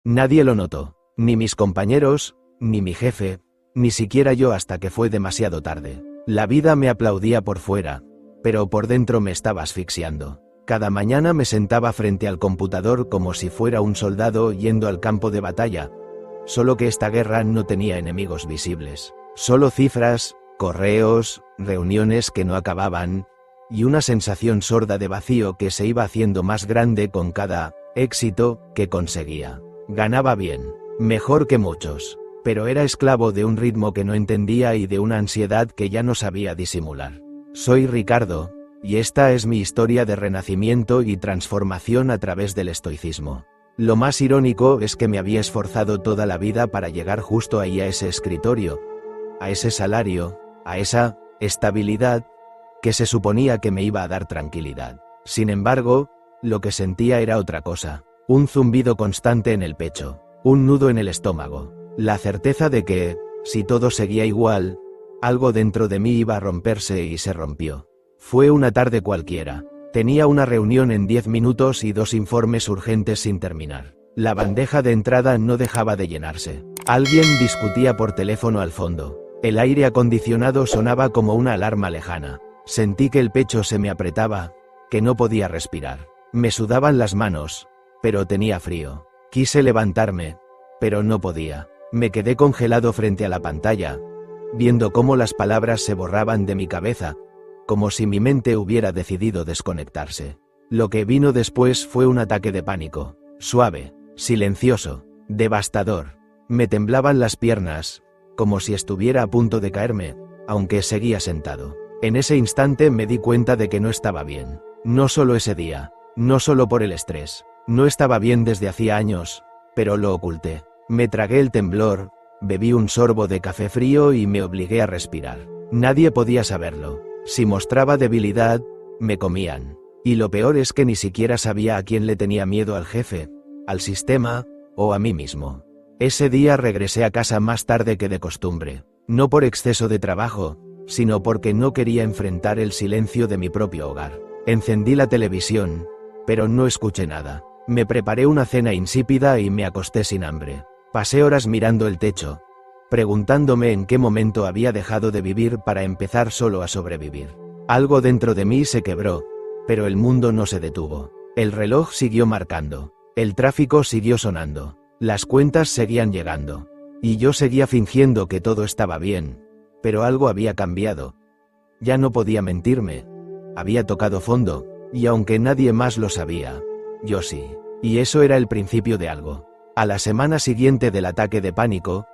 Nadie lo notó, ni mis compañeros, ni mi jefe, ni siquiera yo hasta que fue demasiado tarde. La vida me aplaudía por fuera, pero por dentro me estaba asfixiando. Cada mañana me sentaba frente al computador como si fuera un soldado yendo al campo de batalla, solo que esta guerra no tenía enemigos visibles, solo cifras, correos, reuniones que no acababan, y una sensación sorda de vacío que se iba haciendo más grande con cada éxito que conseguía. Ganaba bien, mejor que muchos, pero era esclavo de un ritmo que no entendía y de una ansiedad que ya no sabía disimular. Soy Ricardo, y esta es mi historia de renacimiento y transformación a través del estoicismo. Lo más irónico es que me había esforzado toda la vida para llegar justo ahí a ese escritorio, a ese salario, a esa estabilidad que se suponía que me iba a dar tranquilidad. Sin embargo, lo que sentía era otra cosa, un zumbido constante en el pecho, un nudo en el estómago, la certeza de que, si todo seguía igual, algo dentro de mí iba a romperse y se rompió. Fue una tarde cualquiera. Tenía una reunión en 10 minutos y 2 informes urgentes sin terminar. La bandeja de entrada no dejaba de llenarse. Alguien discutía por teléfono al fondo. El aire acondicionado sonaba como una alarma lejana. Sentí que el pecho se me apretaba, que no podía respirar. Me sudaban las manos, pero tenía frío. Quise levantarme, pero no podía. Me quedé congelado frente a la pantalla, viendo cómo las palabras se borraban de mi cabeza, como si mi mente hubiera decidido desconectarse. Lo que vino después fue un ataque de pánico, suave, silencioso, devastador. Me temblaban las piernas, como si estuviera a punto de caerme, aunque seguía sentado. En ese instante me di cuenta de que no estaba bien. No solo ese día, no solo por el estrés. No estaba bien desde hacía años, pero lo oculté. Me tragué el temblor, bebí un sorbo de café frío y me obligué a respirar. Nadie podía saberlo. Si mostraba debilidad, me comían. Y lo peor es que ni siquiera sabía a quién le tenía miedo: al jefe, al sistema, o a mí mismo. Ese día regresé a casa más tarde que de costumbre, no por exceso de trabajo, sino porque no quería enfrentar el silencio de mi propio hogar. Encendí la televisión, pero no escuché nada. Me preparé una cena insípida y me acosté sin hambre. Pasé horas mirando el techo, preguntándome en qué momento había dejado de vivir para empezar solo a sobrevivir. Algo dentro de mí se quebró, pero el mundo no se detuvo. El reloj siguió marcando, el tráfico siguió sonando, las cuentas seguían llegando, y yo seguía fingiendo que todo estaba bien, pero algo había cambiado. Ya no podía mentirme. Había tocado fondo, y aunque nadie más lo sabía, yo sí. Y eso era el principio de algo. A la semana siguiente del ataque de pánico,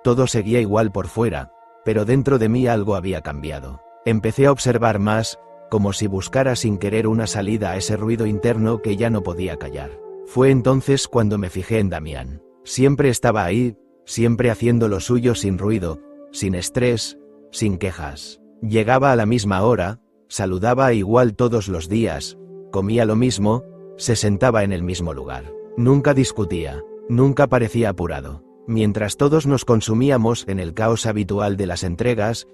todo seguía igual por fuera, pero dentro de mí algo había cambiado. Empecé a observar más, como si buscara sin querer una salida a ese ruido interno que ya no podía callar. Fue entonces cuando me fijé en Damián. Siempre estaba ahí, siempre haciendo lo suyo sin ruido, sin estrés, sin quejas. Llegaba a la misma hora, saludaba igual todos los días, comía lo mismo, se sentaba en el mismo lugar. Nunca discutía, nunca parecía apurado. Mientras todos nos consumíamos en el caos habitual de las entregas,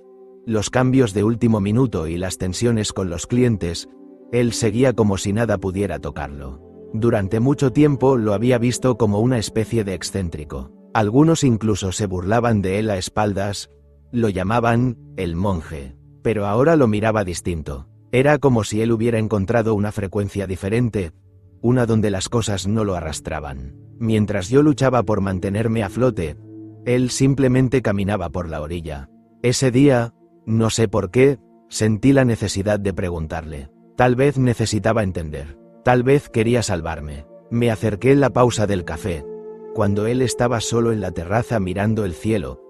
los cambios de último minuto y las tensiones con los clientes, él seguía como si nada pudiera tocarlo. Durante mucho tiempo lo había visto como una especie de excéntrico. Algunos incluso se burlaban de él a espaldas, lo llamaban el monje. Pero ahora lo miraba distinto. Era como si él hubiera encontrado una frecuencia diferente, una donde las cosas no lo arrastraban. Mientras yo luchaba por mantenerme a flote, él simplemente caminaba por la orilla. Ese día, no sé por qué, sentí la necesidad de preguntarle. Tal vez necesitaba entender. Tal vez quería salvarme. Me acerqué en la pausa del café, cuando él estaba solo en la terraza mirando el cielo,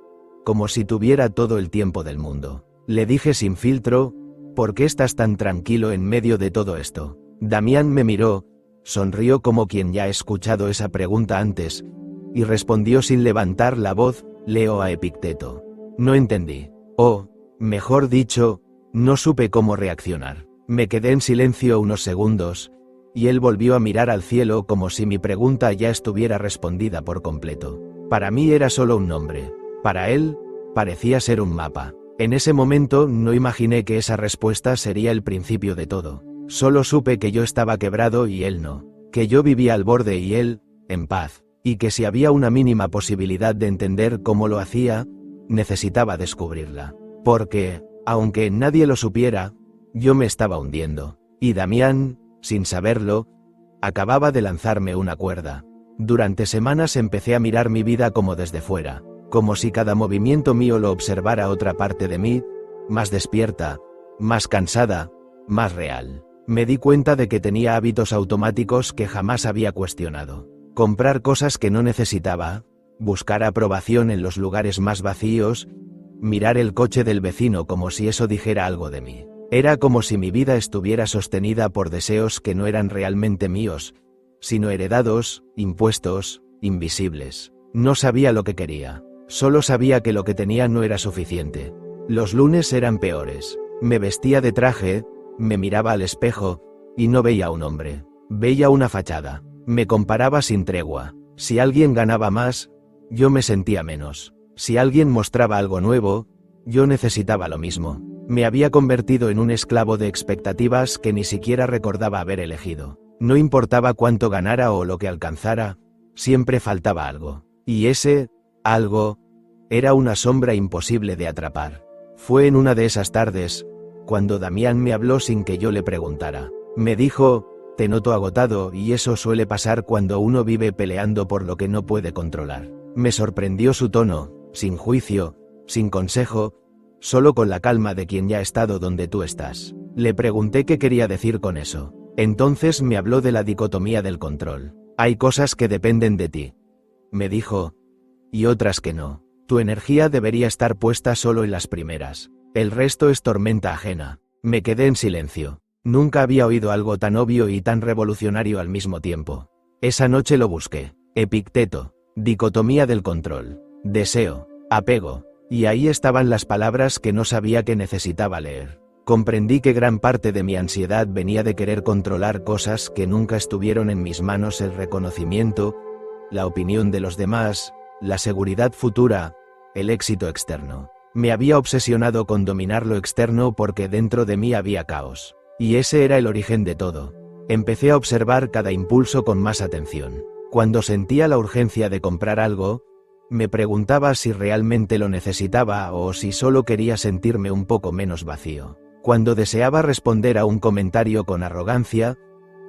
como si tuviera todo el tiempo del mundo. Le dije sin filtro: ¿por qué estás tan tranquilo en medio de todo esto? Damián me miró, sonrió como quien ya ha escuchado esa pregunta antes, y respondió sin levantar la voz: leo a Epicteto. No entendí. O, mejor dicho, no supe cómo reaccionar. Me quedé en silencio unos segundos, y él volvió a mirar al cielo como si mi pregunta ya estuviera respondida por completo. Para mí era solo un nombre. Para él, parecía ser un mapa. En ese momento no imaginé que esa respuesta sería el principio de todo. Solo supe que yo estaba quebrado y él no. Que yo vivía al borde y él, en paz. y que si había una mínima posibilidad de entender cómo lo hacía, necesitaba descubrirla. Porque, aunque nadie lo supiera, yo me estaba hundiendo, y Damián, sin saberlo, acababa de lanzarme una cuerda. Durante semanas empecé a mirar mi vida como desde fuera, como si cada movimiento mío lo observara otra parte de mí, más despierta, más cansada, más real. Me di cuenta de que tenía hábitos automáticos que jamás había cuestionado. Comprar cosas que no necesitaba, buscar aprobación en los lugares más vacíos, mirar el coche del vecino como si eso dijera algo de mí. Era como si mi vida estuviera sostenida por deseos que no eran realmente míos, sino heredados, impuestos, invisibles. No sabía lo que quería. Solo sabía que lo que tenía no era suficiente. Los lunes eran peores. Me vestía de traje, me miraba al espejo, y no veía a un hombre. Veía una fachada. Me comparaba sin tregua. Si alguien ganaba más, yo me sentía menos. Si alguien mostraba algo nuevo, yo necesitaba lo mismo. Me había convertido en un esclavo de expectativas que ni siquiera recordaba haber elegido. No importaba cuánto ganara o lo que alcanzara, siempre faltaba algo. Y ese algo era una sombra imposible de atrapar. Fue en una de esas tardes, cuando Damián me habló sin que yo le preguntara. Me dijo: te noto agotado, y eso suele pasar cuando uno vive peleando por lo que no puede controlar. Me sorprendió su tono, sin juicio, sin consejo, solo con la calma de quien ya ha estado donde tú estás. Le pregunté qué quería decir con eso. Entonces me habló de la dicotomía del control. Hay cosas que dependen de ti, me dijo, y otras que no. Tu energía debería estar puesta solo en las primeras. El resto es tormenta ajena. Me quedé en silencio. Nunca había oído algo tan obvio y tan revolucionario al mismo tiempo. Esa noche lo busqué. Epicteto. Dicotomía del control. Deseo. Apego. Y ahí estaban las palabras que no sabía que necesitaba leer. Comprendí que gran parte de mi ansiedad venía de querer controlar cosas que nunca estuvieron en mis manos: el reconocimiento, la opinión de los demás, la seguridad futura, el éxito externo. Me había obsesionado con dominar lo externo porque dentro de mí había caos. Y ese era el origen de todo. Empecé a observar cada impulso con más atención. Cuando sentía la urgencia de comprar algo, me preguntaba si realmente lo necesitaba o si solo quería sentirme un poco menos vacío. Cuando deseaba responder a un comentario con arrogancia,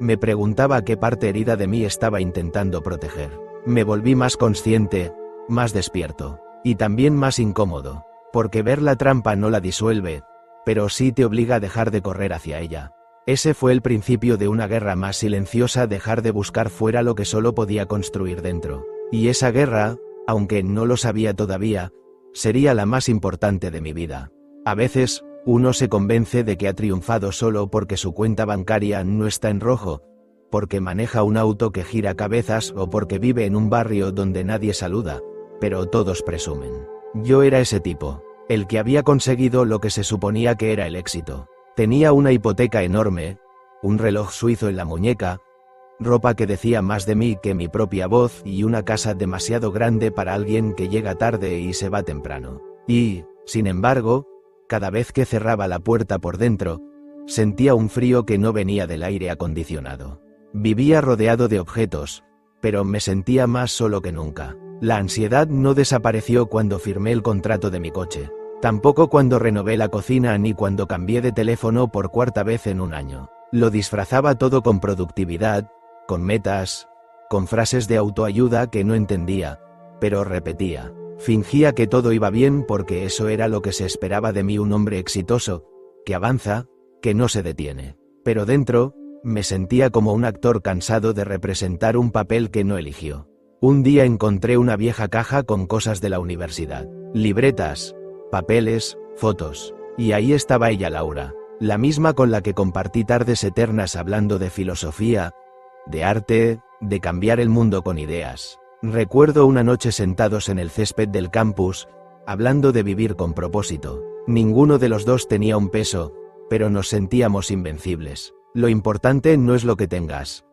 me preguntaba qué parte herida de mí estaba intentando proteger. Me volví más consciente, más despierto, y también más incómodo, porque ver la trampa no la disuelve, pero sí te obliga a dejar de correr hacia ella. Ese fue el principio de una guerra más silenciosa: dejar de buscar fuera lo que solo podía construir dentro. Y esa guerra, aunque no lo sabía todavía, sería la más importante de mi vida. A veces, uno se convence de que ha triunfado solo porque su cuenta bancaria no está en rojo, porque maneja un auto que gira cabezas o porque vive en un barrio donde nadie saluda, pero todos presumen. Yo era ese tipo, el que había conseguido lo que se suponía que era el éxito. Tenía una hipoteca enorme, un reloj suizo en la muñeca, ropa que decía más de mí que mi propia voz y una casa demasiado grande para alguien que llega tarde y se va temprano. Y, sin embargo, cada vez que cerraba la puerta por dentro, sentía un frío que no venía del aire acondicionado. Vivía rodeado de objetos, pero me sentía más solo que nunca. La ansiedad no desapareció cuando firmé el contrato de mi coche. Tampoco cuando renové la cocina ni cuando cambié de teléfono por cuarta vez en un año. Lo disfrazaba todo con productividad, con metas, con frases de autoayuda que no entendía, pero repetía. Fingía que todo iba bien porque eso era lo que se esperaba de mí: un hombre exitoso, que avanza, que no se detiene. Pero dentro, me sentía como un actor cansado de representar un papel que no eligió. Un día encontré una vieja caja con cosas de la universidad. Libretas, papeles, fotos. Y ahí estaba ella, Laura. La misma con la que compartí tardes eternas hablando de filosofía, de arte, de cambiar el mundo con ideas. Recuerdo una noche sentados en el césped del campus, hablando de vivir con propósito. Ninguno de los dos tenía un peso, pero nos sentíamos invencibles. Lo importante no es lo que tengas,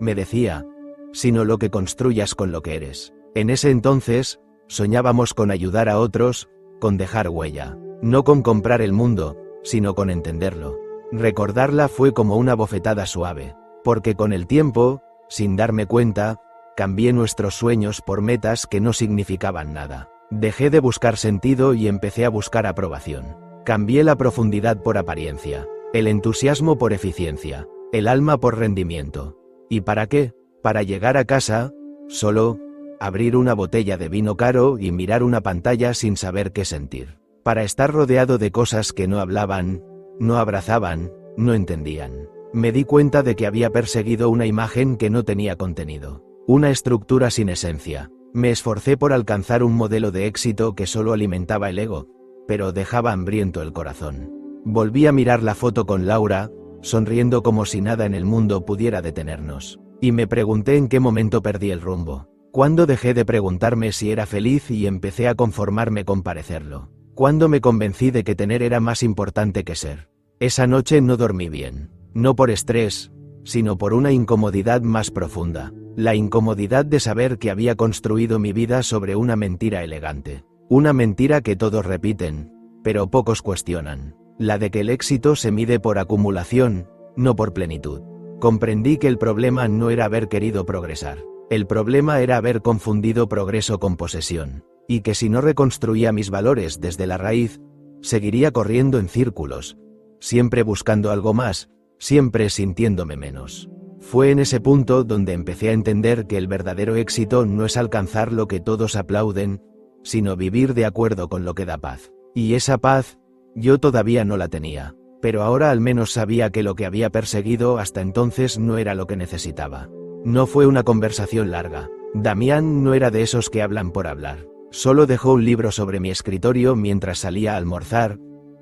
me decía, sino lo que construyas con lo que eres. En ese entonces, soñábamos con ayudar a otros, con dejar huella. No con comprar el mundo, sino con entenderlo. Recordarla fue como una bofetada suave, porque con el tiempo, sin darme cuenta, Cambié nuestros sueños por metas que no significaban nada. Dejé de buscar sentido y empecé a buscar aprobación. Cambié la profundidad por apariencia, el entusiasmo por eficiencia, el alma por rendimiento. ¿Y para qué? Para llegar a casa, solo, abrir una botella de vino caro y mirar una pantalla sin saber qué sentir. Para estar rodeado de cosas que no hablaban, no abrazaban, no entendían. Me di cuenta de que había perseguido una imagen que no tenía contenido, una estructura sin esencia. Me esforcé por alcanzar un modelo de éxito que solo alimentaba el ego, pero dejaba hambriento el corazón. Volví a mirar la foto con Laura, sonriendo como si nada en el mundo pudiera detenernos. Y me pregunté en qué momento perdí el rumbo. Cuándo dejé de preguntarme si era feliz y empecé a conformarme con parecerlo. Cuándo me convencí de que tener era más importante que ser. Esa noche no dormí bien. No por estrés, sino por una incomodidad más profunda. La incomodidad de saber que había construido mi vida sobre una mentira elegante. Una mentira que todos repiten, pero pocos cuestionan. La de que el éxito se mide por acumulación, no por plenitud. Comprendí que el problema no era haber querido progresar. El problema era haber confundido progreso con posesión. Y que si no reconstruía mis valores desde la raíz, seguiría corriendo en círculos, siempre buscando algo más, siempre sintiéndome menos. Fue en ese punto donde empecé a entender que el verdadero éxito no es alcanzar lo que todos aplauden, sino vivir de acuerdo con lo que da paz. Y esa paz, yo todavía no la tenía, pero ahora al menos sabía que lo que había perseguido hasta entonces no era lo que necesitaba. No fue una conversación larga. Damián no era de esos que hablan por hablar. Solo dejó un libro sobre mi escritorio mientras salía a almorzar,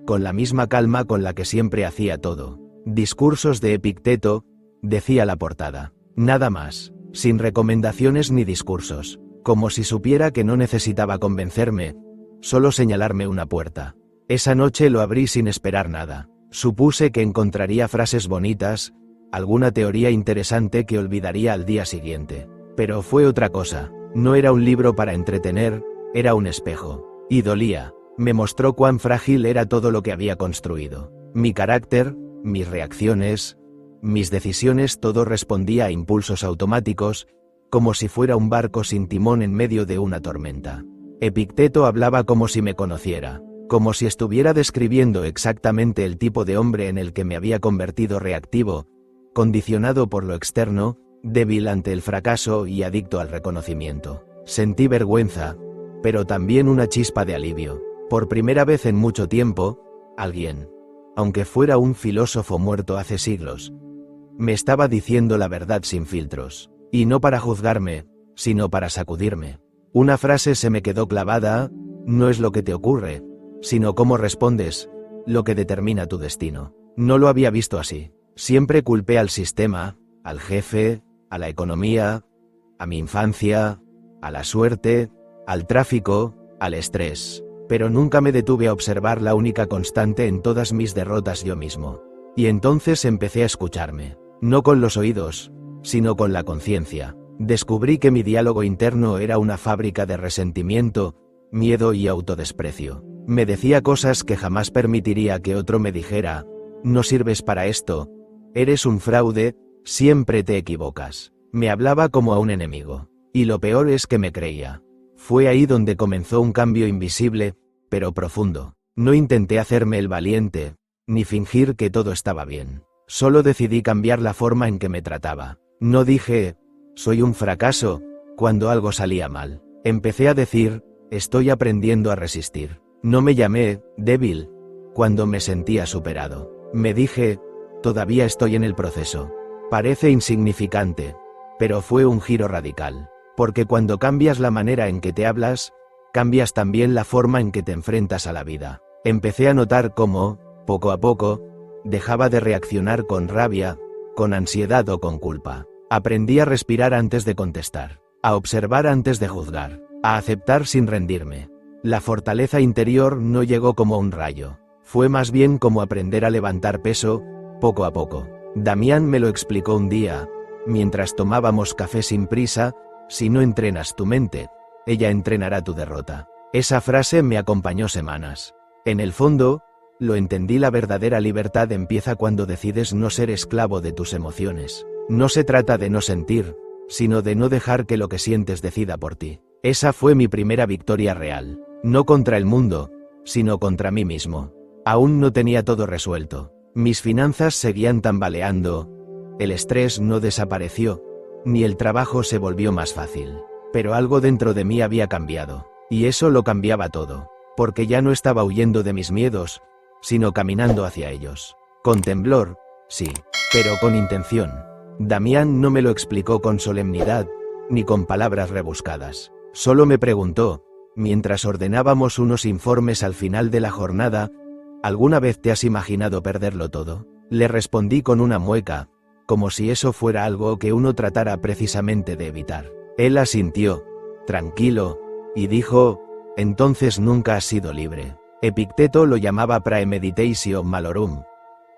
con la misma calma con la que siempre hacía todo. Discursos de Epicteto, decía la portada. Nada más, sin recomendaciones ni discursos, como si supiera que no necesitaba convencerme, solo señalarme una puerta. Esa noche lo abrí sin esperar nada. Supuse que encontraría frases bonitas, alguna teoría interesante que olvidaría al día siguiente. Pero fue otra cosa. No era un libro para entretener, era un espejo. Y dolía. Me mostró cuán frágil era todo lo que había construido. Mi carácter, mis reacciones, mis decisiones, todo respondía a impulsos automáticos, como si fuera un barco sin timón en medio de una tormenta. Epicteto hablaba como si me conociera, como si estuviera describiendo exactamente el tipo de hombre en el que me había convertido: reactivo, condicionado por lo externo, débil ante el fracaso y adicto al reconocimiento. Sentí vergüenza, pero también una chispa de alivio. Por primera vez en mucho tiempo, alguien, aunque fuera un filósofo muerto hace siglos, me estaba diciendo la verdad sin filtros. Y no para juzgarme, sino para sacudirme. Una frase se me quedó clavada: no es lo que te ocurre, sino cómo respondes, lo que determina tu destino. No lo había visto así. Siempre culpé al sistema, al jefe, a la economía, a mi infancia, a la suerte, al tráfico, al estrés. Pero nunca me detuve a observar la única constante en todas mis derrotas: yo mismo. Y entonces empecé a escucharme. No con los oídos, sino con la conciencia. Descubrí que mi diálogo interno era una fábrica de resentimiento, miedo y autodesprecio. Me decía cosas que jamás permitiría que otro me dijera: no sirves para esto, eres un fraude, siempre te equivocas. Me hablaba como a un enemigo. Y lo peor es que me creía. Fue ahí donde comenzó un cambio invisible, pero profundo. No intenté hacerme el valiente, ni fingir que todo estaba bien. Solo decidí cambiar la forma en que me trataba. No dije: soy un fracaso, cuando algo salía mal. Empecé a decir: estoy aprendiendo a resistir. No me llamé débil cuando me sentía superado. Me dije: todavía estoy en el proceso. Parece insignificante, pero fue un giro radical. Porque cuando cambias la manera en que te hablas, cambias también la forma en que te enfrentas a la vida. Empecé a notar cómo, poco a poco, dejaba de reaccionar con rabia, con ansiedad o con culpa. Aprendí a respirar antes de contestar, a observar antes de juzgar, a aceptar sin rendirme. La fortaleza interior no llegó como un rayo. Fue más bien como aprender a levantar peso, poco a poco. Damián me lo explicó un día, mientras tomábamos café sin prisa: si no entrenas tu mente, ella entrenará tu derrota. Esa frase me acompañó semanas. En el fondo, lo entendí: la verdadera libertad empieza cuando decides no ser esclavo de tus emociones. No se trata de no sentir, sino de no dejar que lo que sientes decida por ti. Esa fue mi primera victoria real, no contra el mundo, sino contra mí mismo. Aún no tenía todo resuelto, mis finanzas seguían tambaleando, el estrés no desapareció, ni el trabajo se volvió más fácil, pero algo dentro de mí había cambiado, y eso lo cambiaba todo, porque ya no estaba huyendo de mis miedos, sino caminando hacia ellos. Con temblor, sí, pero con intención. Damián no me lo explicó con solemnidad, ni con palabras rebuscadas. Solo me preguntó, mientras ordenábamos unos informes al final de la jornada, ¿alguna vez te has imaginado perderlo todo? Le respondí con una mueca, como si eso fuera algo que uno tratara precisamente de evitar. Él asintió, tranquilo, y dijo, entonces nunca has sido libre. Epicteto lo llamaba praemeditatio malorum.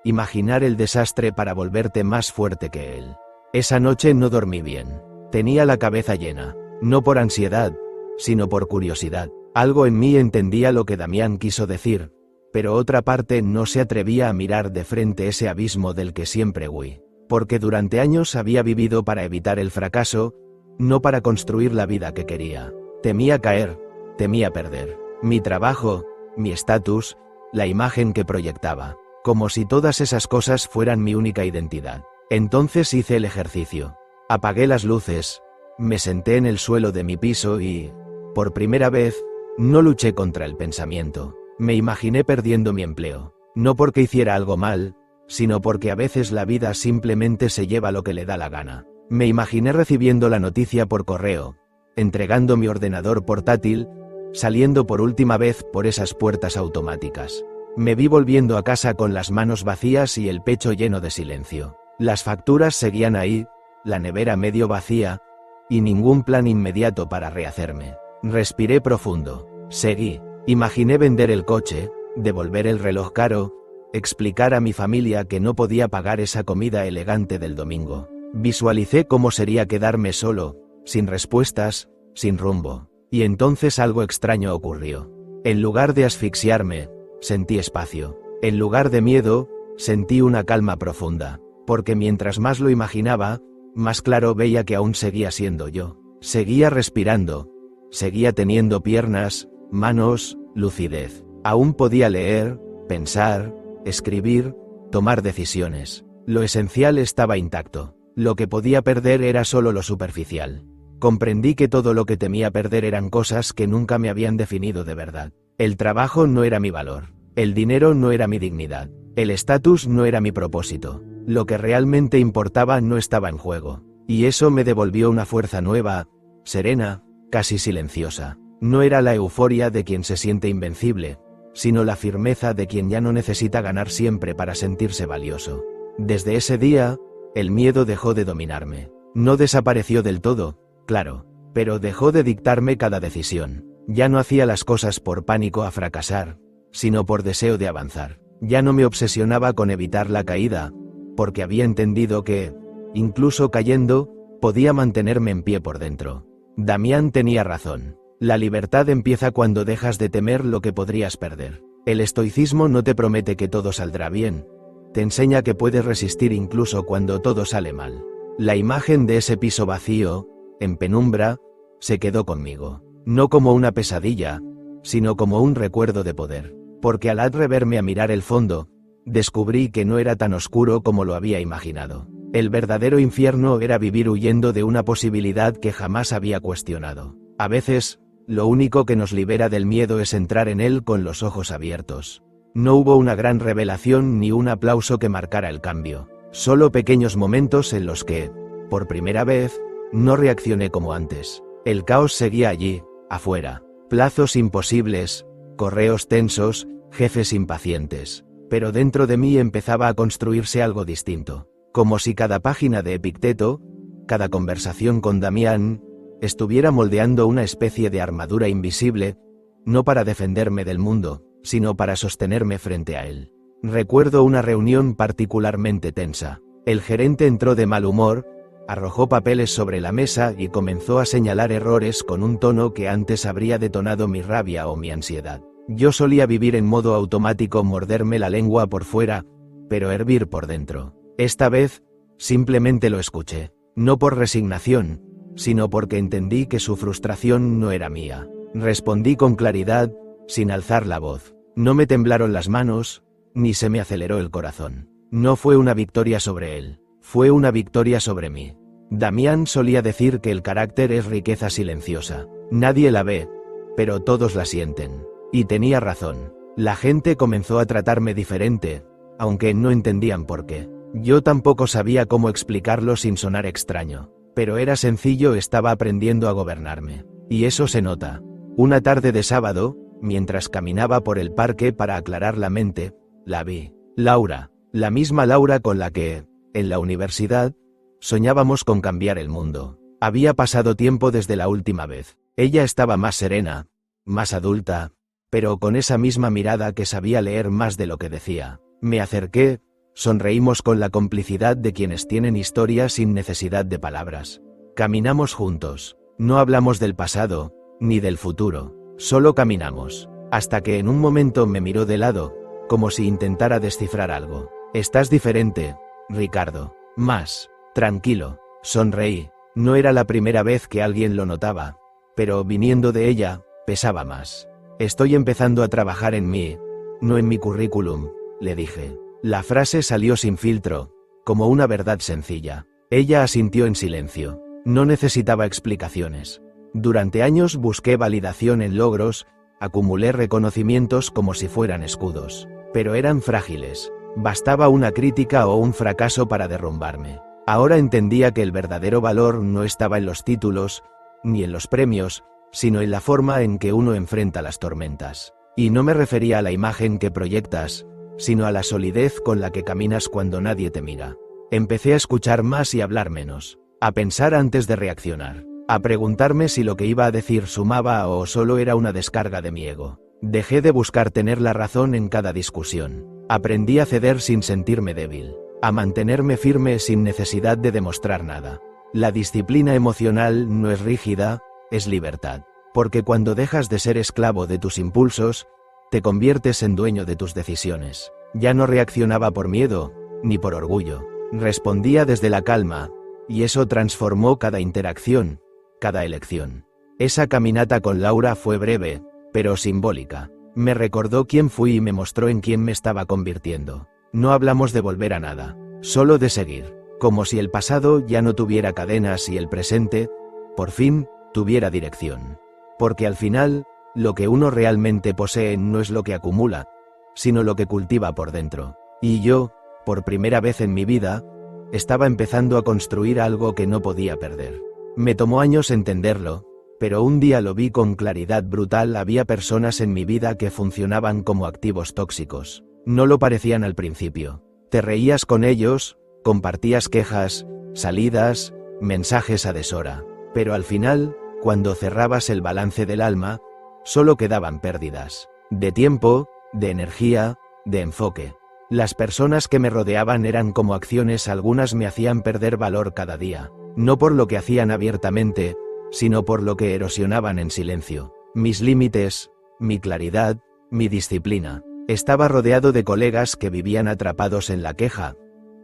Imaginar el desastre para volverte más fuerte que él. Esa noche no dormí bien. Tenía la cabeza llena, no por ansiedad, sino por curiosidad. Algo en mí entendía lo que Damián quiso decir, pero otra parte no se atrevía a mirar de frente ese abismo del que siempre huí. Porque durante años había vivido para evitar el fracaso, no para construir la vida que quería. Temía caer, temía perder mi trabajo, mi estatus, la imagen que proyectaba. Como si todas esas cosas fueran mi única identidad. Entonces hice el ejercicio. Apagué las luces, me senté en el suelo de mi piso y, por primera vez, no luché contra el pensamiento. Me imaginé perdiendo mi empleo. No porque hiciera algo mal, sino porque a veces la vida simplemente se lleva lo que le da la gana. Me imaginé recibiendo la noticia por correo, entregando mi ordenador portátil, saliendo por última vez por esas puertas automáticas. Me vi volviendo a casa con las manos vacías y el pecho lleno de silencio. Las facturas seguían ahí, la nevera medio vacía, y ningún plan inmediato para rehacerme. Respiré profundo. Seguí. Imaginé vender el coche, devolver el reloj caro, explicar a mi familia que no podía pagar esa comida elegante del domingo. Visualicé cómo sería quedarme solo, sin respuestas, sin rumbo. Y entonces algo extraño ocurrió. En lugar de asfixiarme, sentí espacio. En lugar de miedo, sentí una calma profunda, porque mientras más lo imaginaba, más claro veía que aún seguía siendo yo. Seguía respirando, seguía teniendo piernas, manos, lucidez. Aún podía leer, pensar, escribir, tomar decisiones. Lo esencial estaba intacto. Lo que podía perder era solo lo superficial. Comprendí que todo lo que temía perder eran cosas que nunca me habían definido de verdad. El trabajo no era mi valor. El dinero no era mi dignidad. El estatus no era mi propósito. Lo que realmente importaba no estaba en juego. Y eso me devolvió una fuerza nueva, serena, casi silenciosa. No era la euforia de quien se siente invencible, sino la firmeza de quien ya no necesita ganar siempre para sentirse valioso. Desde ese día, el miedo dejó de dominarme. No desapareció del todo, claro, pero dejó de dictarme cada decisión. Ya no hacía las cosas por pánico a fracasar, sino por deseo de avanzar. Ya no me obsesionaba con evitar la caída, porque había entendido que, incluso cayendo, podía mantenerme en pie por dentro. Damián tenía razón. La libertad empieza cuando dejas de temer lo que podrías perder. El estoicismo no te promete que todo saldrá bien. Te enseña que puedes resistir incluso cuando todo sale mal. La imagen de ese piso vacío, en penumbra, se quedó conmigo. No como una pesadilla, sino como un recuerdo de poder. Porque al atreverme a mirar el fondo, descubrí que no era tan oscuro como lo había imaginado. El verdadero infierno era vivir huyendo de una posibilidad que jamás había cuestionado. A veces, lo único que nos libera del miedo es entrar en él con los ojos abiertos. No hubo una gran revelación ni un aplauso que marcara el cambio. Solo pequeños momentos en los que, por primera vez, no reaccioné como antes. El caos seguía allí, afuera. Plazos imposibles, correos tensos, jefes impacientes. Pero dentro de mí empezaba a construirse algo distinto. Como si cada página de Epicteto, cada conversación con Damián, estuviera moldeando una especie de armadura invisible, no para defenderme del mundo, sino para sostenerme frente a él. Recuerdo una reunión particularmente tensa. El gerente entró de mal humor, arrojó papeles sobre la mesa y comenzó a señalar errores con un tono que antes habría detonado mi rabia o mi ansiedad. Yo solía vivir en modo automático, morderme la lengua por fuera, pero hervir por dentro. Esta vez, simplemente lo escuché. no por resignación, sino porque entendí que su frustración no era mía. Respondí con claridad, sin alzar la voz. No me temblaron las manos, ni se me aceleró el corazón. No fue una victoria sobre él, fue una victoria sobre mí. Damián solía decir que el carácter es riqueza silenciosa. Nadie la ve, pero todos la sienten. Y tenía razón. La gente comenzó a tratarme diferente, aunque no entendían por qué. Yo tampoco sabía cómo explicarlo sin sonar extraño. Pero era sencillo, estaba aprendiendo a gobernarme. Y eso se nota. Una tarde de sábado, mientras caminaba por el parque para aclarar la mente, la vi. Laura, la misma Laura con la que, en la universidad, soñábamos con cambiar el mundo. Había pasado tiempo desde la última vez. Ella estaba más serena, más adulta, pero con esa misma mirada que sabía leer más de lo que decía. Me acerqué, sonreímos con la complicidad de quienes tienen historia sin necesidad de palabras. Caminamos juntos. No hablamos del pasado, ni del futuro. Solo caminamos. Hasta que en un momento me miró de lado, como si intentara descifrar algo. Estás diferente, Ricardo. Más tranquilo. Sonreí. No era la primera vez que alguien lo notaba, pero viniendo de ella, pesaba más. Estoy empezando a trabajar en mí, no en mi currículum, le dije. La frase salió sin filtro, como una verdad sencilla. Ella asintió en silencio. No necesitaba explicaciones. Durante años busqué validación en logros, acumulé reconocimientos como si fueran escudos, pero eran frágiles. Bastaba una crítica o un fracaso para derrumbarme. Ahora entendía que el verdadero valor no estaba en los títulos, ni en los premios, sino en la forma en que uno enfrenta las tormentas. Y no me refería a la imagen que proyectas, sino a la solidez con la que caminas cuando nadie te mira. Empecé a escuchar más y hablar menos, a pensar antes de reaccionar, a preguntarme si lo que iba a decir sumaba o solo era una descarga de mi ego. Dejé de buscar tener la razón en cada discusión. Aprendí a ceder sin sentirme débil, a mantenerme firme sin necesidad de demostrar nada. La disciplina emocional no es rígida, es libertad. Porque cuando dejas de ser esclavo de tus impulsos, te conviertes en dueño de tus decisiones. Ya no reaccionaba por miedo, ni por orgullo. Respondía desde la calma, y eso transformó cada interacción, cada elección. Esa caminata con Laura fue breve, pero simbólica. Me recordó quién fui y me mostró en quién me estaba convirtiendo. No hablamos de volver a nada, solo de seguir, como si el pasado ya no tuviera cadenas y el presente, por fin, tuviera dirección. Porque al final, lo que uno realmente posee no es lo que acumula, sino lo que cultiva por dentro. Y yo, por primera vez en mi vida, estaba empezando a construir algo que no podía perder. Me tomó años entenderlo, pero un día lo vi con claridad brutal. Había personas en mi vida que funcionaban como activos tóxicos. No lo parecían al principio. Te reías con ellos, compartías quejas, salidas, mensajes a deshora. Pero al final, cuando cerrabas el balance del alma, solo quedaban pérdidas. De tiempo, de energía, de enfoque. Las personas que me rodeaban eran como acciones, algunas me hacían perder valor cada día. No por lo que hacían abiertamente, sino por lo que erosionaban en silencio. Mis límites, mi claridad, mi disciplina. Estaba rodeado de colegas que vivían atrapados en la queja,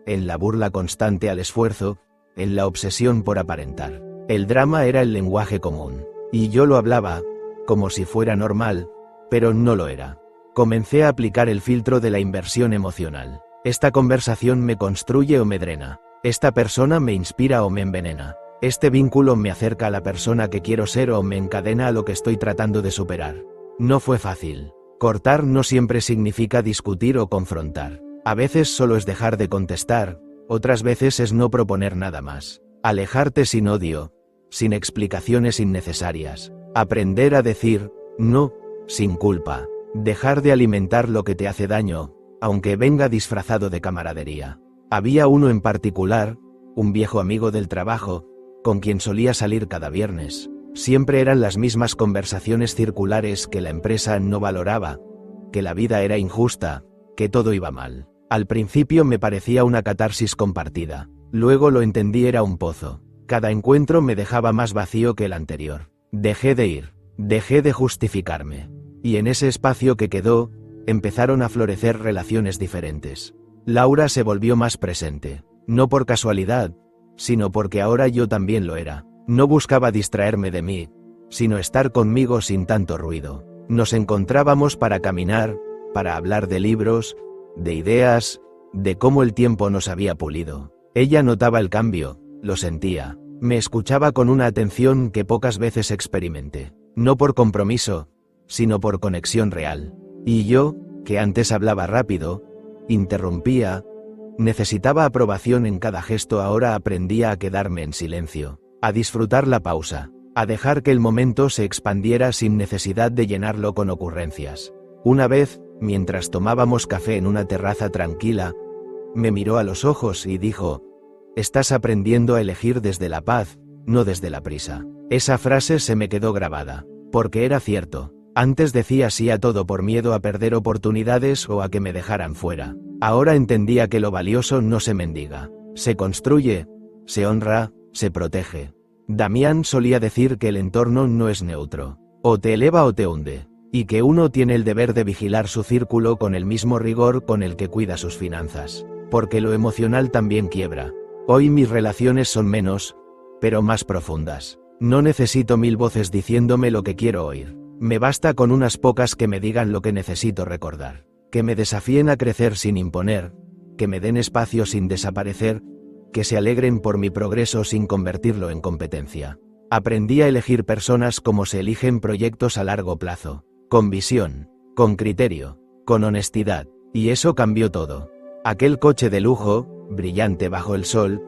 en la burla constante al esfuerzo, en la obsesión por aparentar. El drama era el lenguaje común, y yo lo hablaba, como si fuera normal, pero no lo era. Comencé a aplicar el filtro de la inversión emocional. Esta conversación me construye o me drena. Esta persona me inspira o me envenena. Este vínculo me acerca a la persona que quiero ser o me encadena a lo que estoy tratando de superar. No fue fácil. Cortar no siempre significa discutir o confrontar. A veces solo es dejar de contestar, otras veces es no proponer nada más. Alejarte sin odio, sin explicaciones innecesarias. Aprender a decir no, sin culpa. Dejar de alimentar lo que te hace daño, aunque venga disfrazado de camaradería. Había uno en particular, un viejo amigo del trabajo, con quien solía salir cada viernes. Siempre eran las mismas conversaciones circulares: que la empresa no valoraba, que la vida era injusta, que todo iba mal. Al principio me parecía una catarsis compartida. Luego lo entendí, era un pozo. Cada encuentro me dejaba más vacío que el anterior. Dejé de ir, dejé de justificarme. Y en ese espacio que quedó, empezaron a florecer relaciones diferentes. Laura se volvió más presente. No por casualidad, sino porque ahora yo también lo era. No buscaba distraerme de mí, sino estar conmigo sin tanto ruido. Nos encontrábamos para caminar, para hablar de libros, de ideas, de cómo el tiempo nos había pulido. Ella notaba el cambio, lo sentía. Me escuchaba con una atención que pocas veces experimenté. No por compromiso, sino por conexión real. Y yo, que antes hablaba rápido, interrumpía, necesitaba aprobación en cada gesto, ahora aprendía a quedarme en silencio, a disfrutar la pausa, a dejar que el momento se expandiera sin necesidad de llenarlo con ocurrencias. Una vez, mientras tomábamos café en una terraza tranquila, me miró a los ojos y dijo: «Estás aprendiendo a elegir desde la paz, no desde la prisa». Esa frase se me quedó grabada, porque era cierto. Antes decía sí a todo por miedo a perder oportunidades o a que me dejaran fuera. Ahora entendía que lo valioso no se mendiga, se construye, se honra, se protege. Damián solía decir que el entorno no es neutro, o te eleva o te hunde, y que uno tiene el deber de vigilar su círculo con el mismo rigor con el que cuida sus finanzas, porque lo emocional también quiebra. Hoy mis relaciones son menos, pero más profundas. No necesito 1000 voces diciéndome lo que quiero oír. Me basta con unas pocas que me digan lo que necesito recordar, que me desafíen a crecer sin imponer, que me den espacio sin desaparecer, que se alegren por mi progreso sin convertirlo en competencia. Aprendí a elegir personas como se eligen proyectos a largo plazo, con visión, con criterio, con honestidad, y eso cambió todo. Aquel coche de lujo, brillante bajo el sol,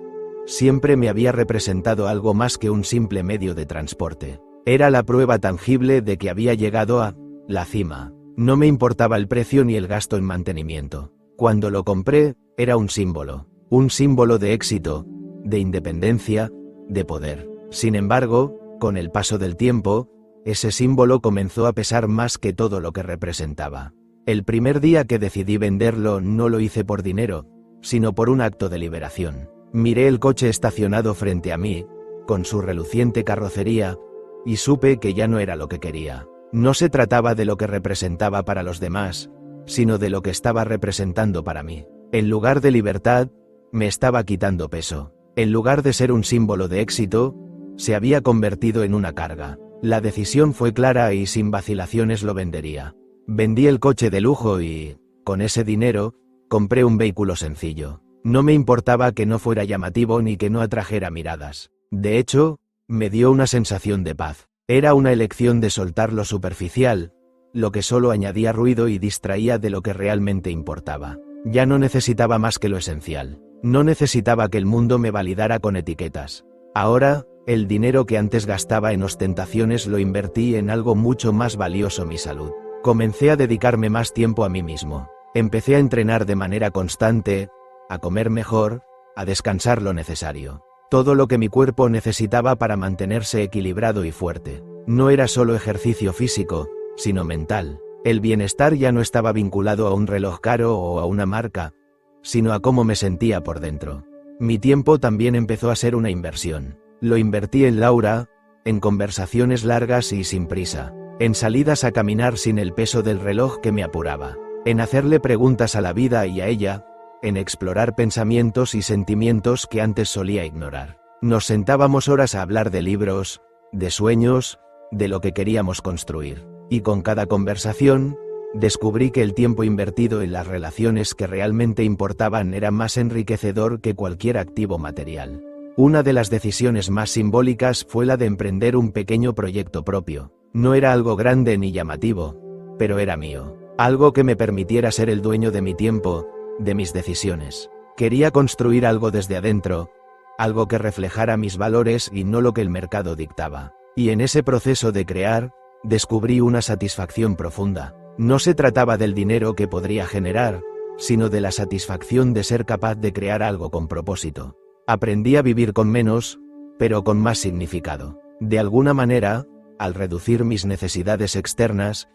siempre me había representado algo más que un simple medio de transporte. Era la prueba tangible de que había llegado a la cima. No me importaba el precio ni el gasto en mantenimiento. Cuando lo compré, era un símbolo de éxito, de independencia, de poder. Sin embargo, con el paso del tiempo, ese símbolo comenzó a pesar más que todo lo que representaba. El primer día que decidí venderlo no lo hice por dinero, sino por un acto de liberación. Miré el coche estacionado frente a mí, con su reluciente carrocería, y supe que ya no era lo que quería. No se trataba de lo que representaba para los demás, sino de lo que estaba representando para mí. En lugar de libertad, me estaba quitando peso. En lugar de ser un símbolo de éxito, se había convertido en una carga. La decisión fue clara y sin vacilaciones lo vendería. Vendí el coche de lujo y, con ese dinero, compré un vehículo sencillo. No me importaba que no fuera llamativo ni que no atrajera miradas. De hecho, me dio una sensación de paz. Era una elección de soltar lo superficial, lo que solo añadía ruido y distraía de lo que realmente importaba. Ya no necesitaba más que lo esencial. No necesitaba que el mundo me validara con etiquetas. Ahora, el dinero que antes gastaba en ostentaciones lo invertí en algo mucho más valioso: mi salud. Comencé a dedicarme más tiempo a mí mismo. Empecé a entrenar de manera constante, a comer mejor, a descansar lo necesario. Todo lo que mi cuerpo necesitaba para mantenerse equilibrado y fuerte. No era solo ejercicio físico, sino mental. El bienestar ya no estaba vinculado a un reloj caro o a una marca, sino a cómo me sentía por dentro. Mi tiempo también empezó a ser una inversión. Lo invertí en Laura, en conversaciones largas y sin prisa, en salidas a caminar sin el peso del reloj que me apuraba, en hacerle preguntas a la vida y a ella, en explorar pensamientos y sentimientos que antes solía ignorar. Nos sentábamos horas a hablar de libros, de sueños, de lo que queríamos construir. Y con cada conversación, descubrí que el tiempo invertido en las relaciones que realmente importaban era más enriquecedor que cualquier activo material. Una de las decisiones más simbólicas fue la de emprender un pequeño proyecto propio. No era algo grande ni llamativo, pero era mío. Algo que me permitiera ser el dueño de mi tiempo, de mis decisiones. Quería construir algo desde adentro, algo que reflejara mis valores y no lo que el mercado dictaba. Y en ese proceso de crear, descubrí una satisfacción profunda. No se trataba del dinero que podría generar, sino de la satisfacción de ser capaz de crear algo con propósito. Aprendí a vivir con menos, pero con más significado. De alguna manera, al reducir mis necesidades externas,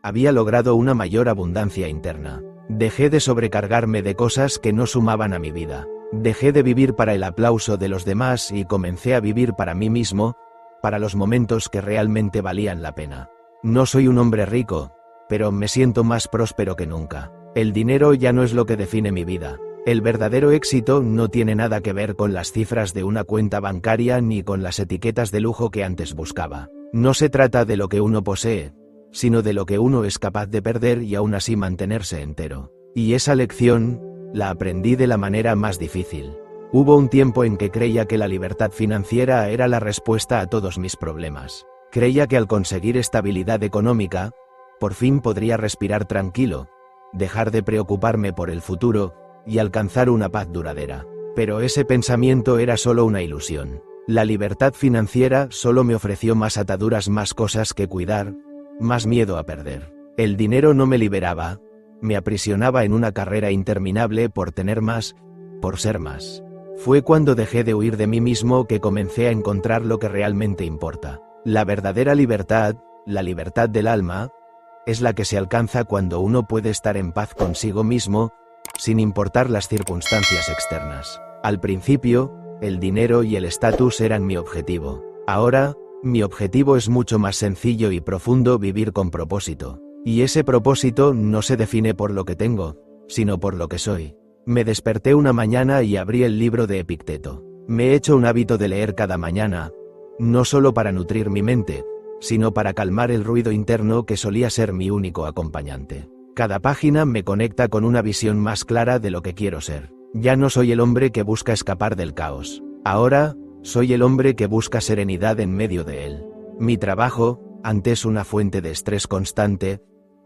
había logrado una mayor abundancia interna. Dejé de sobrecargarme de cosas que no sumaban a mi vida. Dejé de vivir para el aplauso de los demás y comencé a vivir para mí mismo, para los momentos que realmente valían la pena. No soy un hombre rico, pero me siento más próspero que nunca. El dinero ya no es lo que define mi vida, El verdadero éxito no tiene nada que ver con las cifras de una cuenta bancaria ni con las etiquetas de lujo que antes buscaba. No se trata de lo que uno posee, sino de lo que uno es capaz de perder y aún así mantenerse entero. Y esa lección la aprendí de la manera más difícil. Hubo un tiempo en que creía que la libertad financiera era la respuesta a todos mis problemas. Creía que al conseguir estabilidad económica, por fin podría respirar tranquilo, dejar de preocuparme por el futuro y alcanzar una paz duradera. Pero ese pensamiento era solo una ilusión. La libertad financiera solo me ofreció más ataduras, más cosas que cuidar, más miedo a perder. El dinero no me liberaba, me aprisionaba en una carrera interminable por tener más, por ser más. Fue cuando dejé de huir de mí mismo que comencé a encontrar lo que realmente importa. La verdadera libertad, la libertad del alma, es la que se alcanza cuando uno puede estar en paz consigo mismo, sin importar las circunstancias externas. Al principio, el dinero y el estatus eran mi objetivo. Ahora, mi objetivo es mucho más sencillo y profundo: vivir con propósito. Y ese propósito no se define por lo que tengo, sino por lo que soy. Me desperté una mañana y abrí el libro de Epicteto. Me he hecho un hábito de leer cada mañana, no solo para nutrir mi mente, sino para calmar el ruido interno que solía ser mi único acompañante. Cada página me conecta con una visión más clara de lo que quiero ser. Ya no soy el hombre que busca escapar del caos. Ahora, soy el hombre que busca serenidad en medio de él. Mi trabajo, antes una fuente de estrés constante,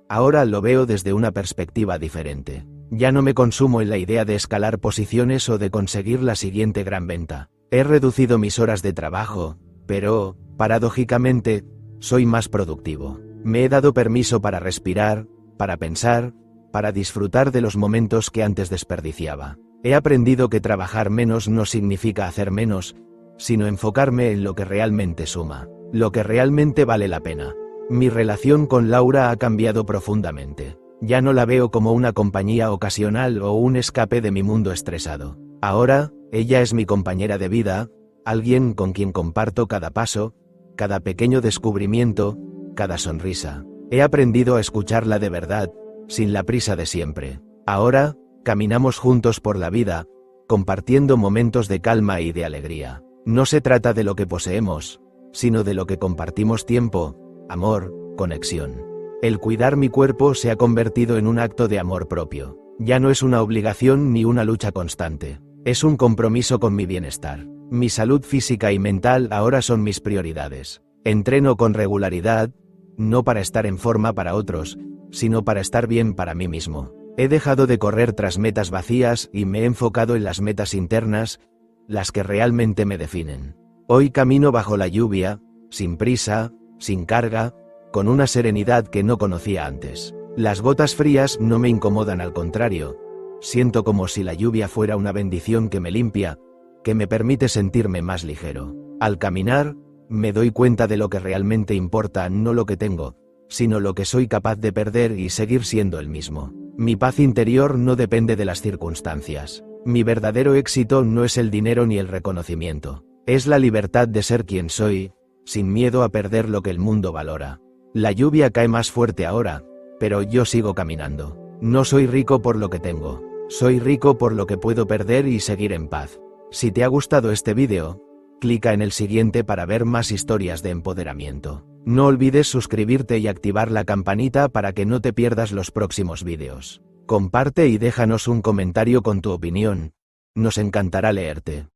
ahora lo veo desde una perspectiva diferente. Ya no me consumo en la idea de escalar posiciones o de conseguir la siguiente gran venta. He reducido mis horas de trabajo, pero, paradójicamente, soy más productivo. Me he dado permiso para respirar, para pensar, para disfrutar de los momentos que antes desperdiciaba. He aprendido que trabajar menos no significa hacer menos, sino enfocarme en lo que realmente suma, lo que realmente vale la pena. Mi relación con Laura ha cambiado profundamente. Ya no la veo como una compañía ocasional o un escape de mi mundo estresado. Ahora, ella es mi compañera de vida, alguien con quien comparto cada paso, cada pequeño descubrimiento, cada sonrisa. He aprendido a escucharla de verdad, sin la prisa de siempre. Ahora, caminamos juntos por la vida, compartiendo momentos de calma y de alegría. No se trata de lo que poseemos, sino de lo que compartimos: tiempo, amor, conexión. El cuidar mi cuerpo se ha convertido en un acto de amor propio. Ya no es una obligación ni una lucha constante. Es un compromiso con mi bienestar. Mi salud física y mental ahora son mis prioridades. Entreno con regularidad, no para estar en forma para otros, sino para estar bien para mí mismo. He dejado de correr tras metas vacías y me he enfocado en las metas internas, las que realmente me definen. Hoy camino bajo la lluvia, sin prisa, sin carga, con una serenidad que no conocía antes. Las gotas frías no me incomodan, al contrario. Siento como si la lluvia fuera una bendición que me limpia, que me permite sentirme más ligero. Al caminar, me doy cuenta de lo que realmente importa, no lo que tengo, sino lo que soy capaz de perder y seguir siendo el mismo. Mi paz interior no depende de las circunstancias. Mi verdadero éxito no es el dinero ni el reconocimiento. Es la libertad de ser quien soy, sin miedo a perder lo que el mundo valora. La lluvia cae más fuerte ahora, pero yo sigo caminando. No soy rico por lo que tengo, soy rico por lo que puedo perder y seguir en paz. Si te ha gustado este vídeo, clica en el siguiente para ver más historias de empoderamiento. No olvides suscribirte y activar la campanita para que no te pierdas los próximos vídeos. Comparte y déjanos un comentario con tu opinión. Nos encantará leerte.